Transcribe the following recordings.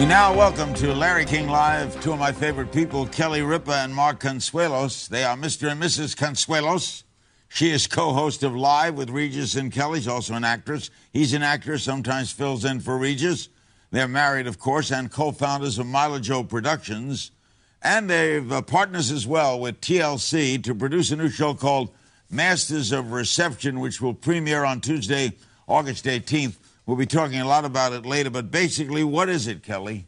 We now welcome to Larry King Live two of my favorite people, Kelly Ripa and Mark Consuelos. They are Mr. and Mrs. Consuelos. She is co-host of Live with Regis and Kelly. She's also an actress. He's an actor, sometimes fills in for Regis. They're married, of course, and co-founders of Milo Joe Productions. And they're partners as well with TLC to produce a new show called Masters of Reception, which will premiere on Tuesday, August 18th. We'll be talking a lot about it later, but basically, what is it, Kelly?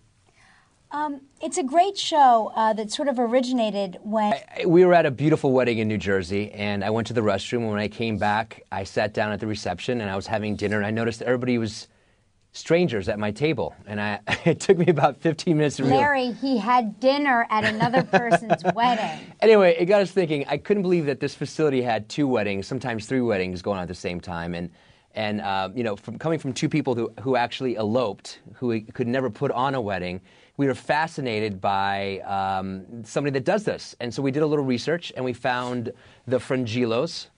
It's a great show that sort of originated when... We were at a beautiful wedding in New Jersey, and I went to the restroom. And when I came back, I sat down at the reception, and I was having dinner, and I noticed everybody was strangers at my table. And it took me about 15 minutes to realize... Larry, he had dinner at another person's wedding. Anyway, it got us thinking. I couldn't believe that this facility had 2 weddings, sometimes 3 weddings going on at the same time. And you know, coming from 2 people who actually eloped, who could never put on a wedding, we were fascinated by somebody that does this. And so we did a little research, and we found the Frungillos.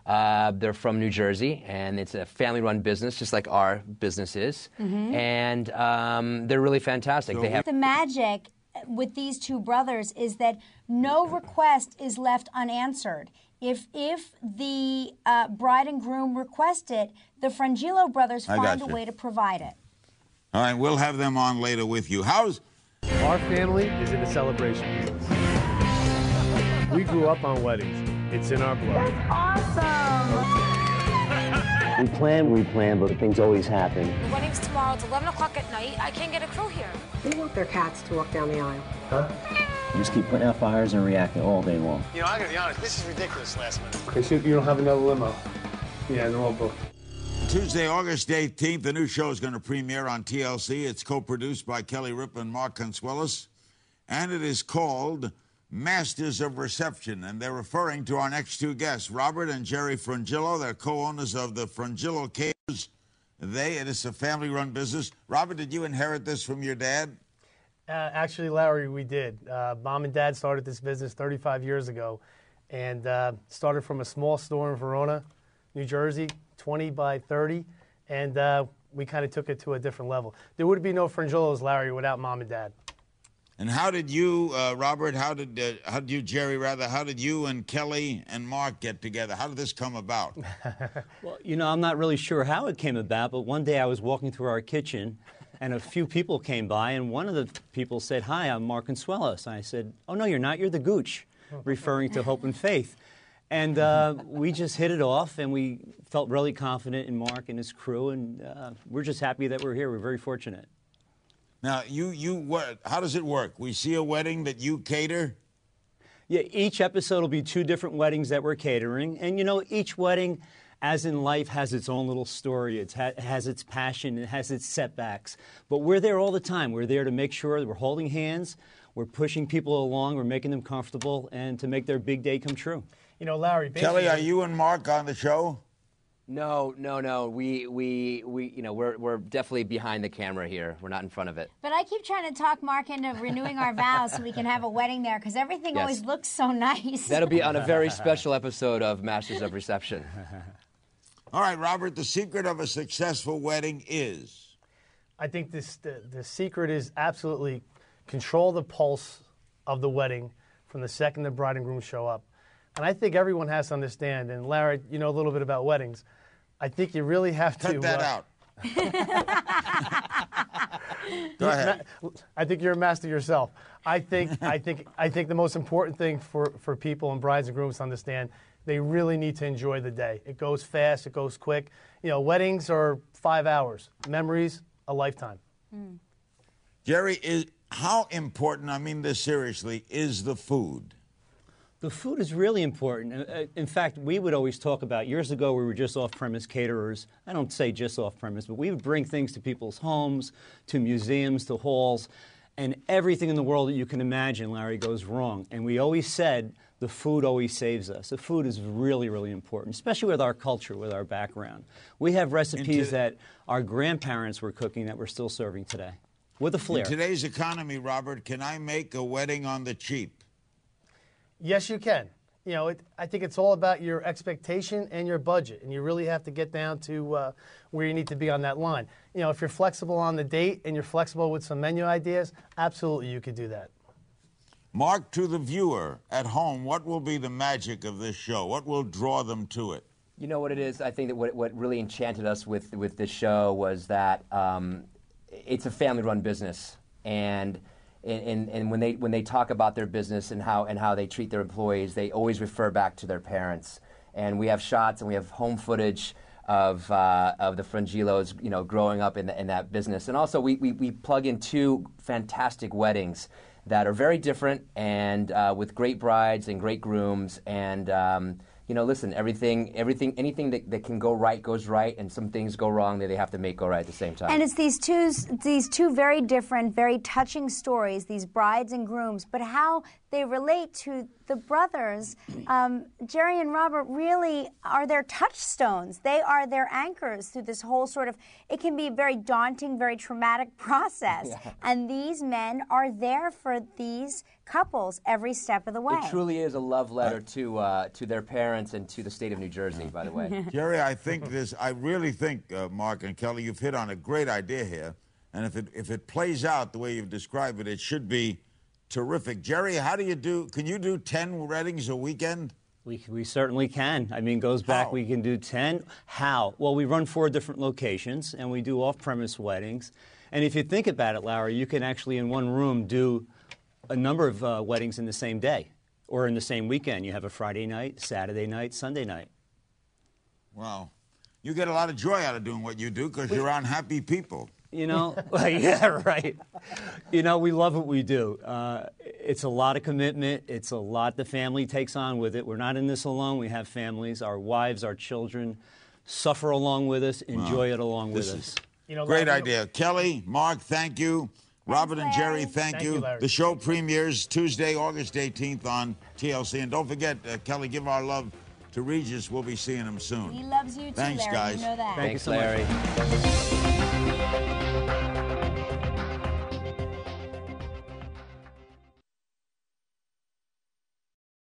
They're from New Jersey, and it's a family-run business, just like our business is. Mm-hmm. And they're really fantastic. The magic with these 2 brothers is that no request is left unanswered. If the bride and groom request it, the Frungillo brothers find a way to provide it. All right, we'll have them on later with you. Our family is in the celebration business. We grew up on weddings. It's in our blood. That's awesome. We plan, but things always happen. The wedding's tomorrow. It's 11 o'clock at night. I can't get a crew here. They want their cats to walk down the aisle. Huh? You just keep putting out fires and reacting all day long. You know, I gotta be honest, this is ridiculous last minute. Okay, you don't have another limo. Yeah, they're all booked. Tuesday, August 18th, the new show is going to premiere on TLC. It's co-produced by Kelly Ripa and Mark Consuelos, and it is called Masters of Reception, and they're referring to our next 2 guests, Robert and Jerry Frungillo. They're co-owners of the Frungillo Caterers. It is a family-run business. Robert, did you inherit this from your dad? Actually, Larry, we did. Mom and Dad started this business 35 years ago, and started from a small store in Verona, New Jersey, 20 by 30, and we kind of took it to a different level. There would be no Frungillos, Larry, without Mom and Dad. And how did you, Robert, how did you, Jerry, rather, how did you and Kelly and Mark get together? How did this come about? Well, you know, I'm not really sure how it came about, but one day I was walking through our kitchen, and a few people came by, and one of the people said, "Hi, I'm Mark Consuelos." And I said, "Oh, no, you're not. You're the Gooch," referring to Hope and Faith. And we just hit it off, and we felt really confident in Mark and his crew, and we're just happy that we're here. We're very fortunate. Now, how does it work? We see a wedding that you cater? Yeah, each episode will be 2 different weddings that we're catering. And, you know, each wedding, as in life, has its own little story. It has its passion. It has its setbacks. But we're there all the time. We're there to make sure that we're holding hands, we're pushing people along, we're making them comfortable, and to make their big day come true. You know, Larry, Kelly, are you and Mark on the show? No. We you know, we're definitely behind the camera here. We're not in front of it. But I keep trying to talk Mark into renewing our vows so we can have a wedding there, because everything always looks so nice. That'll be on a very special episode of Masters of Reception. All right, Robert, the secret of a successful wedding is? I think the secret is absolutely control the pulse of the wedding from the second the bride and groom show up. And I think everyone has to understand, and Larry, you know a little bit about weddings, I think you really have to... Cut that out. Go ahead. I think you're a master yourself. I think the most important thing for people and brides and grooms to understand, they really need to enjoy the day. It goes fast, it goes quick. You know, weddings are 5 hours. Memories, a lifetime. Mm. Jerry, how important, I mean this seriously, is the food? The food is really important. In fact, we would always talk about, years ago we were just off-premise caterers. I don't say just off-premise, but we would bring things to people's homes, to museums, to halls, and everything in the world that you can imagine, Larry, goes wrong. And we always said the food always saves us. The food is really, really important, especially with our culture, with our background. We have recipes that our grandparents were cooking that we're still serving today, with a flair. In today's economy, Robert, can I make a wedding on the cheap? Yes, you can. I think it's all about your expectation and your budget, and you really have to get down to where you need to be on that line. If you're flexible on the date and you're flexible with some menu ideas, absolutely you could do that. Mark, to the viewer at home, what will be the magic of this show? What will draw them to it? You know what it is? I think that what really enchanted us with this show was that it's a family-run business, and when they talk about their business and how they treat their employees, they always refer back to their parents. And we have shots and we have home footage of the Frungillos, growing up in that business. And also we plug in 2 fantastic weddings that are very different and with great brides and great grooms. And listen, anything that can go right goes right, and some things go wrong that they have to make go right at the same time. And it's these two very different, very touching stories, these brides and grooms, but how they relate to the brothers. Jerry and Robert really are their touchstones. They are their anchors through this whole it can be a very daunting, very traumatic process. Yeah. And these men are there for these couples every step of the way. It truly is a love letter to their parents and to the state of New Jersey, by the way. Jerry, I really think, Mark and Kelly, you've hit on a great idea here. And if it plays out the way you've described it, it should be terrific. Jerry, can you do 10 weddings a weekend? We certainly can. Goes back, we can do 10. How? Well, we run 4 different locations, and we do off-premise weddings. And if you think about it, Larry, you can actually in one room do a number of weddings in the same day or in the same weekend. You have a Friday night, Saturday night, Sunday night. Wow. You get a lot of joy out of doing what you do because you're around happy people. Yeah, right. We love what we do. It's a lot of commitment. It's a lot the family takes on with it. We're not in this alone. We have families. Our wives, our children suffer along with us, enjoy it along with us. Great idea. Kelly, Mark, thank you. Robert and Jerry, thank you. The show premieres Tuesday, August 18th on TLC. And don't forget, Kelly, give our love to Regis. We'll be seeing him soon. He loves you too, Thanks, Larry. guys. You know that. Thanks, Larry.